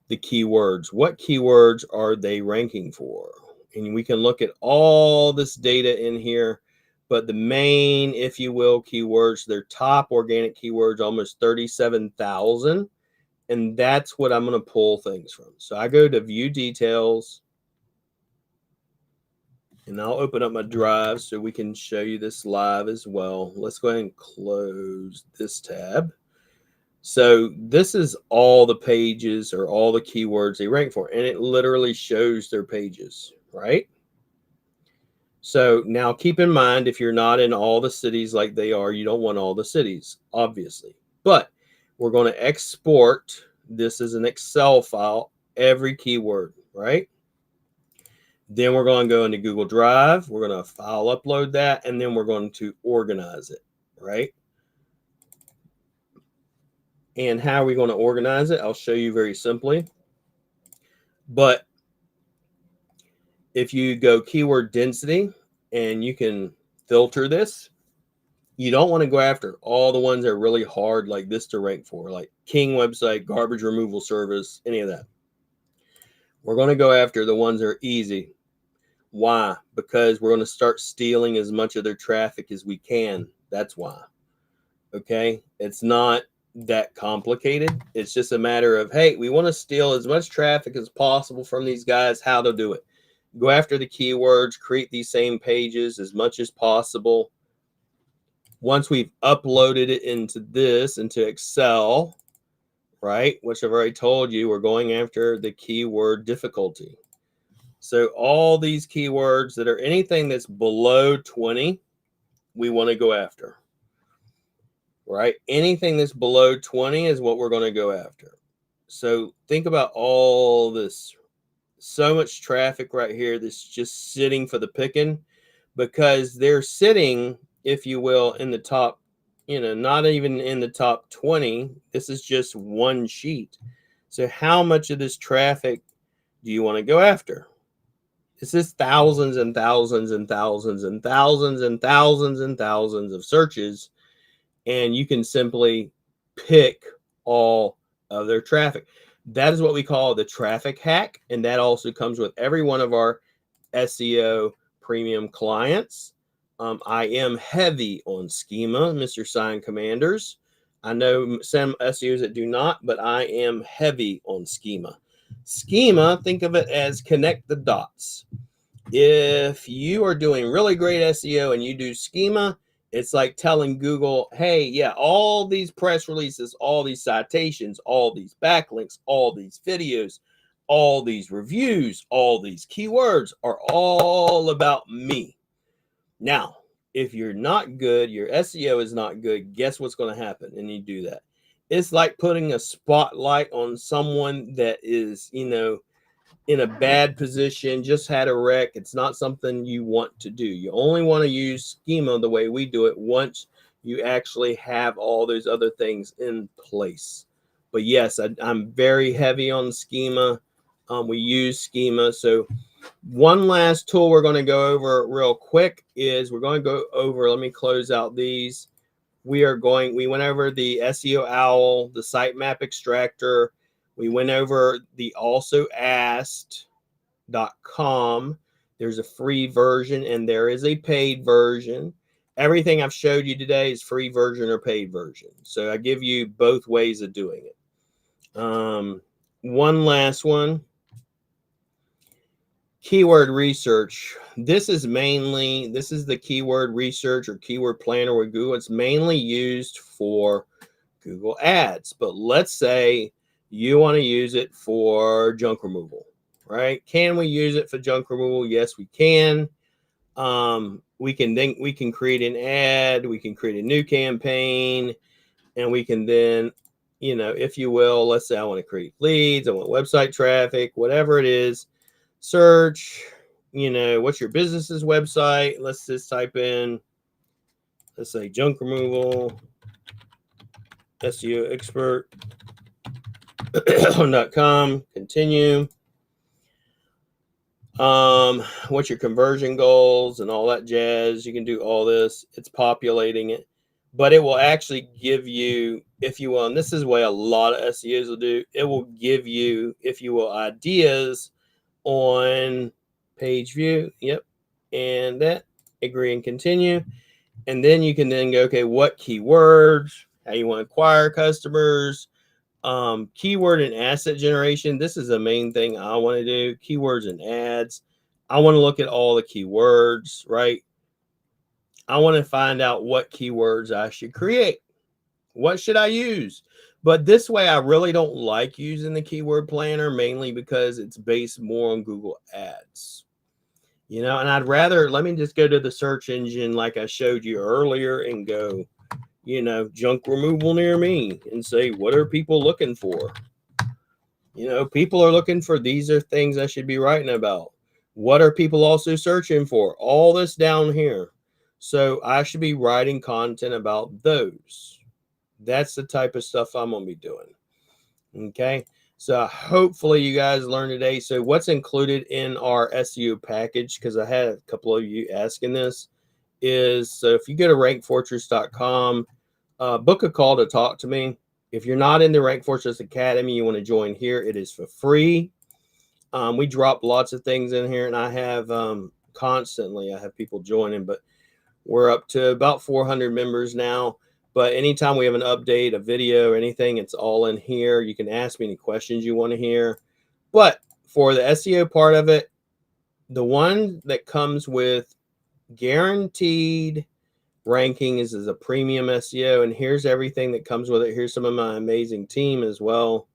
the keywords. What keywords are they ranking for? And we can look at all this data in here, but the main, if you will, keywords, their top organic keywords, almost 37,000. And that's what I'm going to pull things from. So I go to view details and I'll open up my drive so we can show you this live as well. Let's go ahead and close this tab. So this is all the pages or all the keywords they rank for, and it literally shows their pages, right? So now keep in mind, if you're not in all the cities like they are, you don't want all the cities, obviously. But we're going to export this as an Excel file, every keyword, right? Then we're going to go into Google Drive. We're going to file upload that, and then we're going to organize it, right? And how are we going to organize it? I'll show you very simply. But if you go keyword density and you can filter this, you don't want to go after all the ones that are really hard like this to rank for, like King website, garbage removal service, any of that. We're going to go after the ones that are easy. Why? Because we're going to start stealing as much of their traffic as we can. That's why. Okay? It's not that complicated. It's just a matter of, hey, we want to steal as much traffic as possible from these guys. How to do it? Go after the keywords, create these same pages as much as possible. Once we've uploaded it into Excel, right, which I've already told you, we're going after the keyword difficulty. So all these keywords that are anything that's below 20, we want to go after. right? Anything that's below 20 is what we're going to go after. So think about all this, so much traffic right here that's just sitting for the picking, because they're sitting, if you will, in the top, not even in the top 20. This is just one sheet. So how much of this traffic do you want to go after? This is thousands and thousands and thousands and thousands and thousands and thousands of searches, and you can simply pick all of their traffic. That is what we call the traffic hack, and that also comes with every one of our SEO premium clients. I am heavy on schema, Mr. Sign Commanders. I know some SEOs that do not, but I am heavy on schema. Schema, think of it as connect the dots. If you are doing really great SEO and you do schema, it's like telling Google, hey, yeah, all these press releases, all these citations, all these backlinks, all these videos, all these reviews, all these keywords are all about me. Now, if you're not good, your SEO is not good, guess what's going to happen? And you do that. It's like putting a spotlight on someone that is, in a bad position, just had a wreck. It's not something you want to do. You only want to use schema the way we do it once you actually have all those other things in place. But yes, I'm very heavy on schema. We use schema. So one last tool we're going to go over real quick is we're going to go over, let me close out these. We went over the SEO Owl, the sitemap extractor. We went over the also asked.com. There's a free version and there is a paid version. Everything I've showed you today is free version or paid version. So I give you both ways of doing it. One last one. Keyword research. This is the keyword research or keyword planner with Google. It's mainly used for Google Ads. But let's say you want to use it for junk removal, right? Can we use it for junk removal? Yes, we can. We can create an ad, we can create a new campaign, and we can then, if you will, let's say I want to create leads, I want website traffic, whatever it is, search, what's your business's website? Let's just type in, let's say junk removal, SEO expert.com, continue. What's your conversion goals and all that jazz. You can do all this. It's populating it, but it will actually give you, if you will, and this is what a lot of SEOs will do, it will give you, if you will, ideas on page view. Yep. And that, agree and continue. And then you can then go, okay, what keywords, how you want to acquire customers, keyword and asset generation. This is the main thing I want to do. Keywords and ads. I want to look at all the keywords, right? I want to find out what keywords I should create. What should I use? But this way, I really don't like using the keyword planner, mainly because it's based more on Google Ads. And I'd rather, let me just go to the search engine like I showed you earlier and go, junk removal near me and say, what are people looking for? People are looking for, these are things I should be writing about. What are people also searching for? All this down here. So I should be writing content about those. That's the type of stuff I'm going to be doing. Okay. So hopefully you guys learned today. So what's included in our SEO package, because I had a couple of you asking this, is so if you go to rankfortress.com, book a call to talk to me. If you're not in the Rank Fortress Academy, you want to join here. It is for free. We drop lots of things in here, and I have constantly, I have people joining, but we're up to about 400 members now. But anytime we have an update, a video, anything, it's all in here. You can ask me any questions you want to hear. But for the SEO part of it, the one that comes with guaranteed rankings is a premium SEO, and here's everything that comes with it. Here's some of my amazing team as well.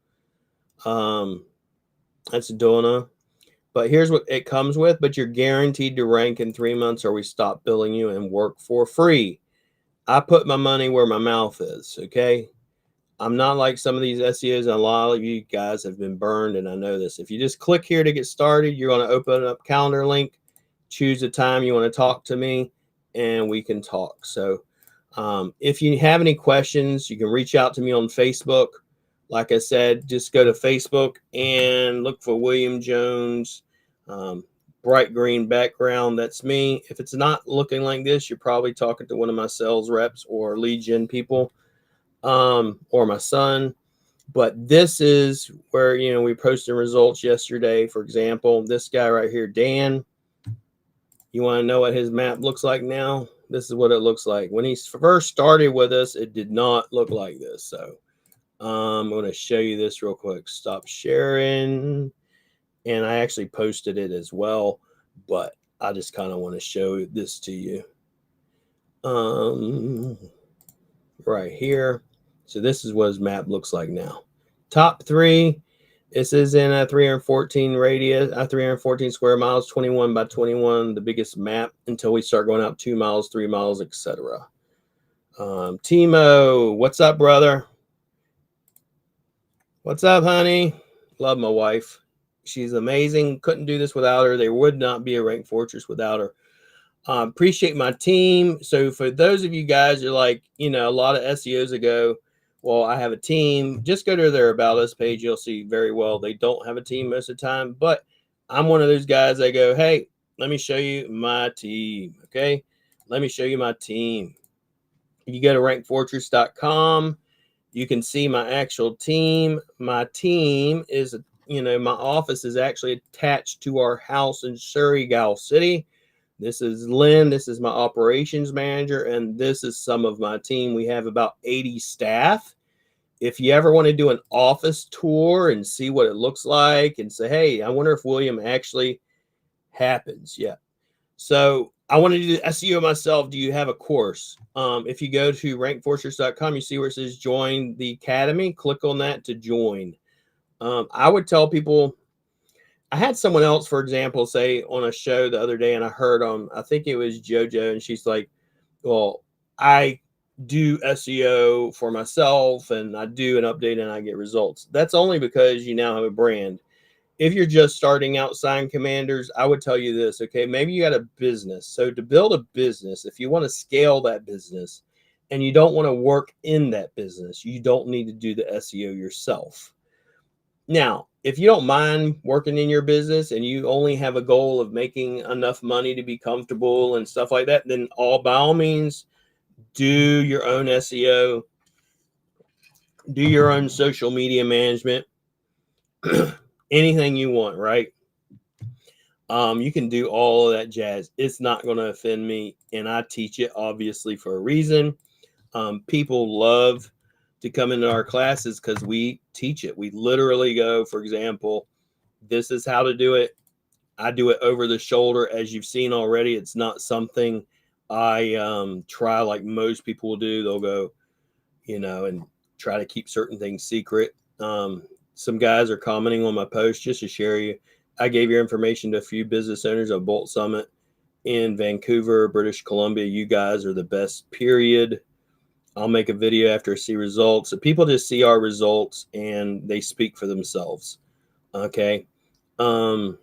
That's Donna. But here's what it comes with. But you're guaranteed to rank in 3 months, or we stop billing you and work for free. I put my money where my mouth is. Okay. I'm not like some of these SEOs, and a lot of you guys have been burned, and I know this. If you just click here to get started, you're going to open up calendar link, choose a time you want to talk to me, and we can talk. So if you have any questions, you can reach out to me on Facebook. Like I said, just go to Facebook and look for William Jones, bright green background. That's me. If it's not looking like this, you're probably talking to one of my sales reps or lead gen people. Or my son. But this is where, we posted results yesterday. For example, this guy right here, Dan, you want to know what his map looks like now? This is what it looks like. When he first started with us, it did not look like this. So I'm going to show you this real quick. Stop sharing. And I actually posted it as well, but I just kind of want to show this to you. Right here. So this is what his map looks like now. Top 3. This is in a 314 radius, 314 square miles, 21 by 21, the biggest map until we start going out 2 miles, 3 miles, etc. Timo, what's up, brother? What's up, honey? Love my wife. She's amazing. Couldn't do this without her. There would not be a Ranked Fortress without her. Appreciate my team. So for those of you guys who are like, a lot of SEOs ago, well, I have a team. Just go to their About Us page. You'll see very well they don't have a team most of the time. But I'm one of those guys that go, hey, let me show you my team. Okay, let me show you my team. You go to rankedfortress.com. You can see my actual team. My team is, my office is actually attached to our house in Surrey, City. This is Lynn. This is my operations manager, and this is some of my team. We have about 80 staff. If you ever want to do an office tour and see what it looks like and say, hey, I wonder if William actually happens. Yeah. So I want to do SEO myself. Do you have a course? If you go to rankedfortress.com, you see where it says join the academy. Click on that to join. I would tell people, I had someone else, for example, say on a show the other day, and I heard I think it was JoJo, and she's like, well, I do SEO for myself, and I do an update, and I get results. That's only because you now have a brand. If you're just starting out Sign Commanders, I would tell you this, okay? Maybe you got a business. So to build a business, if you want to scale that business, and you don't want to work in that business, you don't need to do the SEO yourself. Now, if you don't mind working in your business and you only have a goal of making enough money to be comfortable and stuff like that, then by all means, do your own SEO, do your own social media management, anything you want, right? You can do all of that jazz. It's not going to offend me, and I teach it obviously for a reason. People love to come into our classes because we teach it. We literally go, for example, this is how to do it. I do it over the shoulder, as you've seen already. It's not something I try like most people will do. They'll go, and try to keep certain things secret. Some guys are commenting on my post just to share you. I gave your information to a few business owners of Bolt Summit in Vancouver, British Columbia. You guys are the best, period. I'll make a video after I see results. So people just see our results and they speak for themselves. Okay. And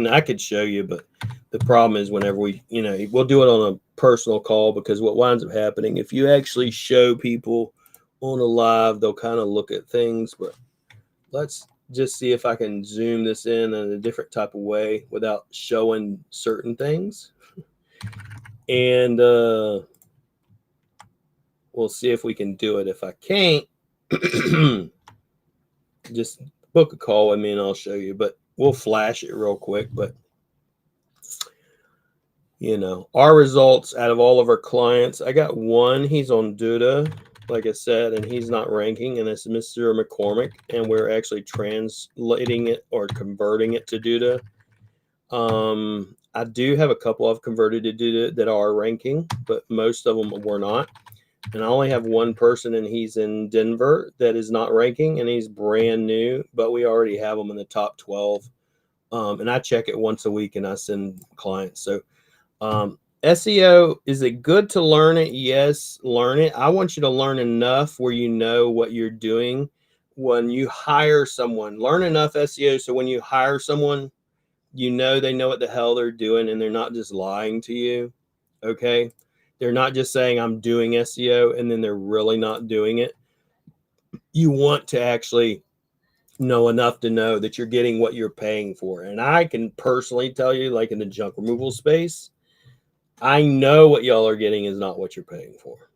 I could show you, but the problem is whenever we'll do it on a personal call, because what winds up happening, if you actually show people on a live, they'll kind of look at things. But let's just see if I can zoom this in a different type of way without showing certain things. And we'll see if we can do it. If I can't, just book a call with me and I'll show you. But we'll flash it real quick. But, our results out of all of our clients, I got one. He's on Duda, like I said, and he's not ranking. And it's Mr. McCormick. And we're actually translating it or converting it to Duda. I do have a couple I've converted to Duda that are ranking, but most of them were not. And I only have one person, and he's in Denver, that is not ranking, and he's brand new, but we already have him in the top 12. And I check it once a week, and I send clients. So SEO, is it good to learn it? Yes, learn it. I want you to learn enough where you know what you're doing when you hire someone. Learn enough SEO so when you hire someone, you know they know what the hell they're doing and they're not just lying to you. Okay? They're not just saying I'm doing SEO and then they're really not doing it. You want to actually know enough to know that you're getting what you're paying for. And I can personally tell you, like in the junk removal space, I know what y'all are getting is not what you're paying for.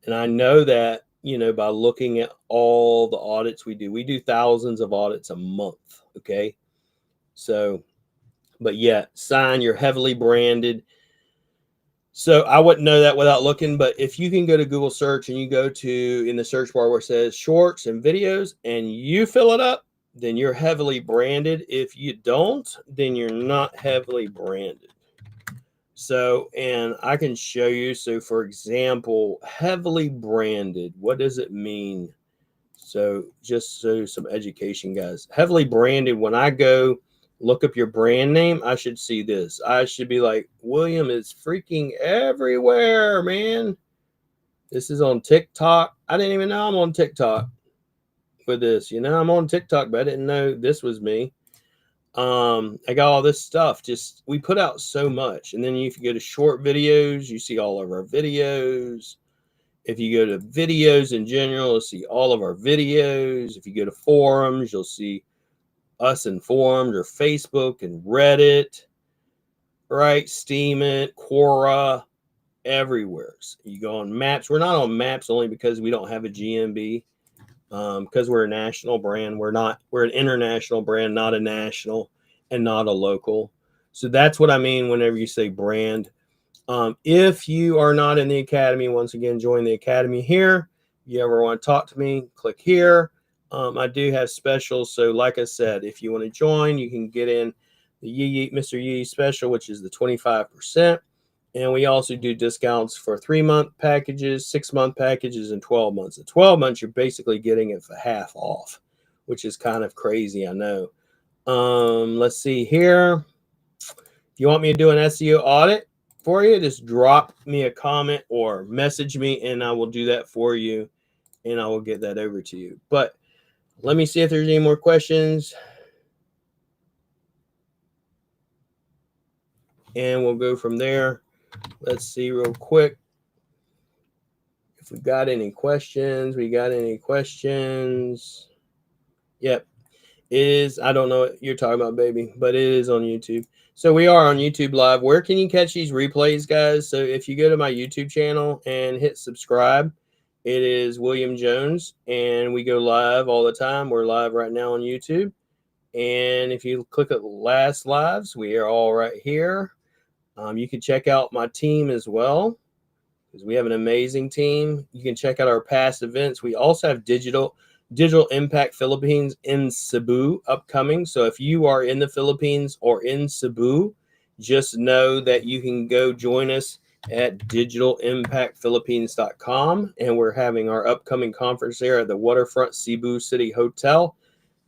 And I know that, by looking at all the audits we do thousands of audits a month. Okay. So, but yeah, sign, you're heavily branded. So I wouldn't know that without looking, but if you can go to Google search and you go to in the search bar where it says shorts and videos and you fill it up, then you're heavily branded. If you don't, then you're not heavily branded. So, and I can show you. So for example, heavily branded, what does it mean? So just so some education, guys, heavily branded, when I go look up your brand name, I should see this. I should be like, William is freaking everywhere, man. This is on TikTok. I didn't even know I'm on TikTok with this. I'm on TikTok, but I didn't know this was me. I got all this stuff. Just, we put out so much. And then if you go to short videos, you see all of our videos. If you go to videos in general, you'll see all of our videos. If you go to forums, you'll see us in forums or Facebook and Reddit, right? Steam it, Quora, everywhere. So you go on Maps. We're not on Maps only because we don't have a GMB, because we're a national brand. We're an international brand, not a national and not a local. So that's what I mean whenever you say brand. If you are not in the academy, once again, join the academy here. You ever want to talk to me, click here. I do have specials. So like I said, if you want to join, you can get in the Mr. Yee special, which is the 25%. And we also do discounts for 3-month packages, 6-month packages, and 12 months. At 12 months, you're basically getting it for half off, which is kind of crazy, I know. Let's see here. If you want me to do an SEO audit for you, just drop me a comment or message me, and I will do that for you, and I will get that over to you. But let me see if there's any more questions. And we'll go from there. Let's see real quick if we got any questions. Yep. I don't know what you're talking about, baby, but it is on YouTube. So we are on YouTube Live. Where can you catch these replays, guys? So if you go to my YouTube channel and hit subscribe, it is William Jones, and we go live all the time. We're live right now on YouTube. And if you click at last lives, we are all right here. You can check out my team as well, because we have an amazing team. You can check out our past events. We also have Digital Impact Philippines in Cebu upcoming. So if you are in the Philippines or in Cebu, just know that you can go join us at digitalimpactphilippines.com. And we're having our upcoming conference there at the Waterfront Cebu City Hotel,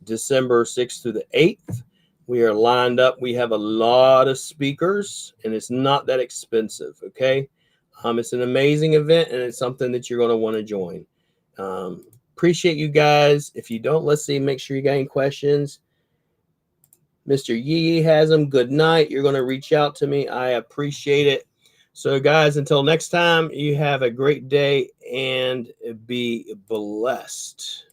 December 6th through the 8th. We are lined up. We have a lot of speakers, and it's not that expensive, okay? It's an amazing event, and it's something that you're going to want to join. Appreciate you guys. If you don't, let's see, make sure you got any questions. Mr. Yee has them. Good night. You're going to reach out to me. I appreciate it. So, guys, until next time, you have a great day and be blessed.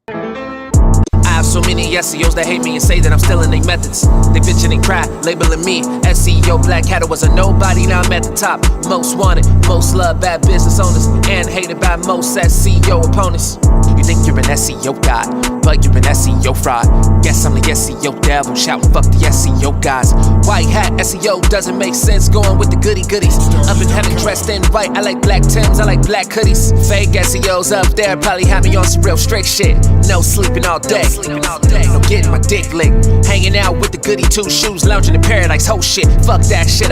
I have so many SEOs that hate me and say that I'm stealing their methods. They bitching and cry, labeling me SEO Black Hat. Was a nobody, now I'm at the top. Most wanted, most loved, bad business owners, and hated by most SEO opponents. You think you're an SEO god, but you're an SEO fraud. Guess I'm the SEO devil, shouting fuck the SEO guys. White hat SEO doesn't make sense, going with the goody goodies. Up in heaven dressed in white, I like black Timbs, I like black hoodies. Fake SEOs up there probably have me on some real straight shit. No sleeping all day, no getting my dick licked. Hanging out with the goody two shoes, lounging in paradise, whole shit. Fuck that shit.